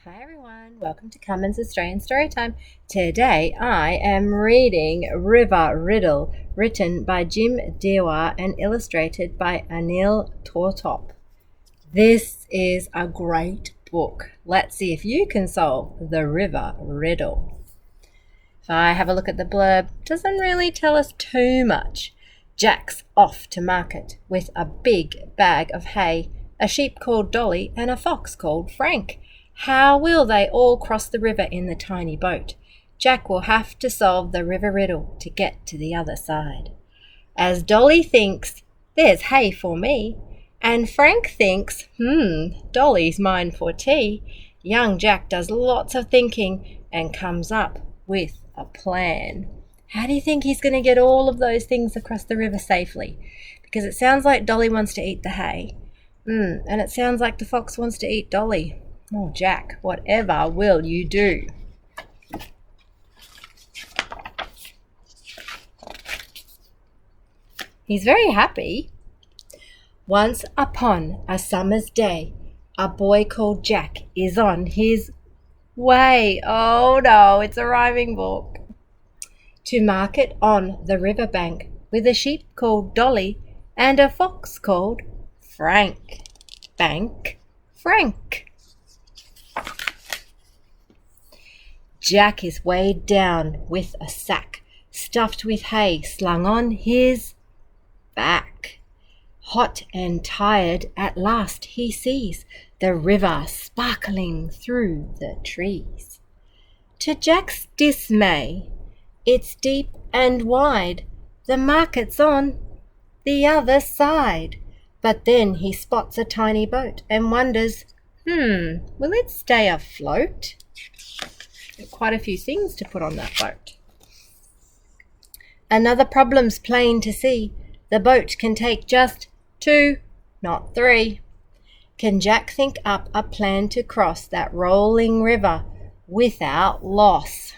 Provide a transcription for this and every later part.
Hi everyone, welcome to Carmen's Australian Storytime. Today I am reading Riddle, written by Jim Dewar and illustrated by Anil Tortop. This is a great book. Let's see if you can solve the river riddle. If I have a look at the blurb, it doesn't really tell us too much. Jack's off to market with a big bag of hay, a sheep called Dolly and a fox called Frank. How will they all cross the river in the tiny boat? Jack will have to solve the river riddle to get to the other side. As Dolly thinks, there's hay for me, and Frank thinks, Dolly's mine for tea, young Jack does lots of thinking and comes up with a plan. How do you think he's going to get all of those things across the river safely? Because it sounds like Dolly wants to eat the hay, and it sounds like the fox wants to eat Dolly. Oh, Jack, whatever will you do? He's very happy. Once upon a summer's day, a boy called Jack is on his way. Oh no, it's a rhyming book. To market on the river bank with a sheep called Dolly and a fox called Frank. Bank, Frank. Jack is weighed down with a sack stuffed with hay slung on his back. Hot and tired, at last he sees the river sparkling through the trees. To Jack's dismay, it's deep and wide. The market's on the other side. But then he spots a tiny boat and wonders, will it stay afloat? Quite a few things to put on that boat. Another problem's plain to see. The boat can take just 2, not 3. Can Jack think up a plan to cross that rolling river without loss?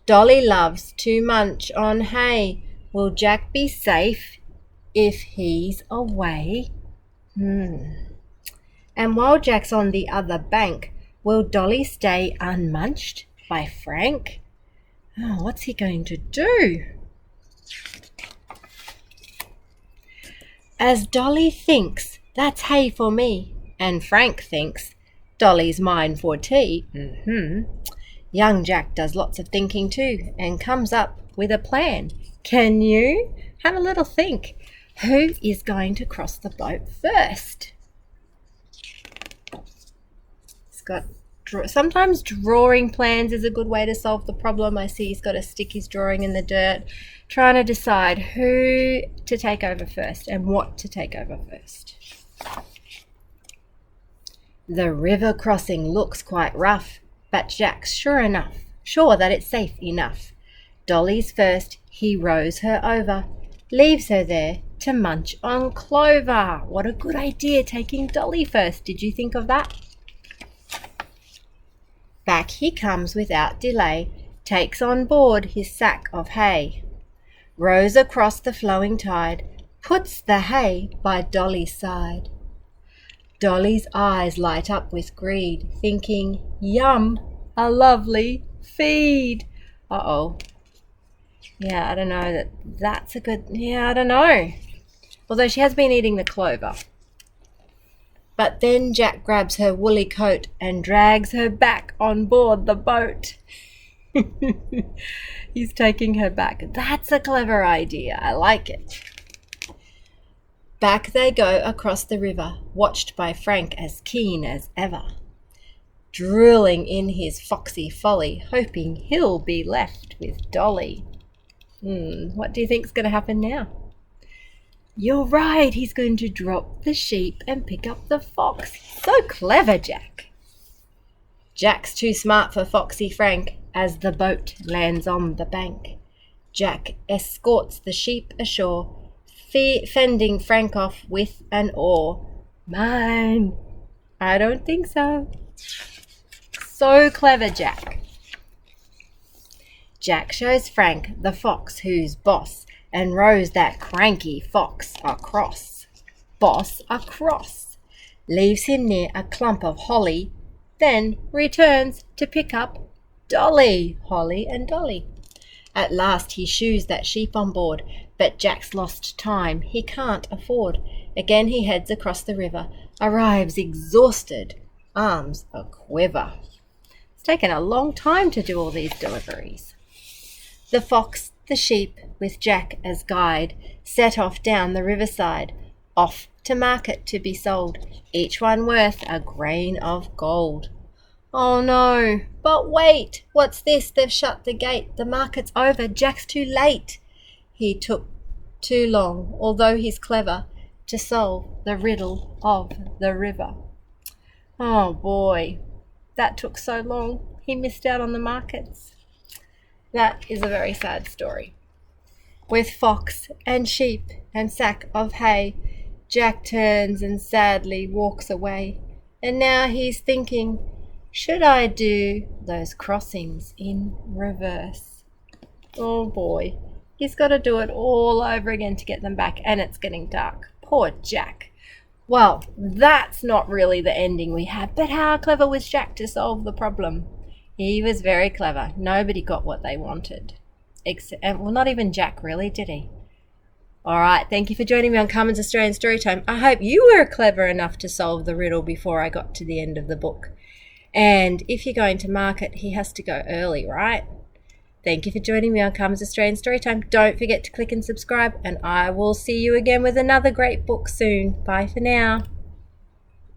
Dolly loves to munch on hay. Will Jack be safe if he's away? And while Jack's on the other bank, will Dolly stay unmunched by Frank? Oh, what's he going to do? As Dolly thinks, that's hay for me, and Frank thinks, Dolly's mine for tea, young Jack does lots of thinking too and comes up with a plan. Can you? Have a little think. Who is going to cross the boat first? Sometimes drawing plans is a good way to solve the problem. I see he's got to stick his drawing in the dirt, trying to decide who to take over first and what to take over first. The river crossing looks quite rough, but Jack's sure that it's safe enough. Dolly's first, he rows her over, leaves her there to munch on clover. What a good idea, taking Dolly first. Did you think of that? Back he comes without delay, takes on board his sack of hay, rows across the flowing tide, puts the hay by Dolly's side. Dolly's eyes light up with greed, thinking, yum, a lovely feed. Uh-oh. Yeah, I don't know that's a good, I don't know. Although she has been eating the clover. But then Jack grabs her woolly coat and drags her back on board the boat. He's taking her back. That's a clever idea. I like it. Back they go across the river, watched by Frank as keen as ever, drooling in his foxy folly, hoping he'll be left with Dolly. What do you think's going to happen now? You're right, he's going to drop the sheep and pick up the fox. So clever, Jack. Jack's too smart for foxy Frank as the boat lands on the bank. Jack escorts the sheep ashore, fending Frank off with an oar. Mine. I don't think so. So clever, Jack. Jack shows Frank the fox who's boss and rows that cranky fox across. Boss across. leaves him near a clump of holly, then returns to pick up Dolly, Holly and Dolly. At last he shoes that sheep on board, but Jack's lost time he can't afford. Again he heads across the river, arrives exhausted, arms a quiver. It's taken a long time to do all these deliveries. The fox, the sheep, with Jack as guide, set off down the riverside, off to market to be sold, each one worth a grain of gold. Oh no, but wait, what's this? They've shut the gate, the market's over, Jack's too late. He took too long, although he's clever, to solve the riddle of the river. Oh boy, that took so long. He missed out on the markets. That is a very sad story. With fox and sheep and sack of hay, Jack turns and sadly walks away. And now he's thinking, should I do those crossings in reverse? Oh boy, he's got to do it all over again to get them back, and it's getting dark. Poor Jack. Well, that's not really the ending we had, but how clever was Jack to solve the problem? He was very clever. Nobody got what they wanted. Well, not even Jack really, did he? All right, thank you for joining me on Carmen's Australian Storytime. I hope you were clever enough to solve the riddle before I got to the end of the book. And if you're going to market, he has to go early, right? Thank you for joining me on Carmen's Australian Storytime. Don't forget to click and subscribe, and I will see you again with another great book soon. Bye for now.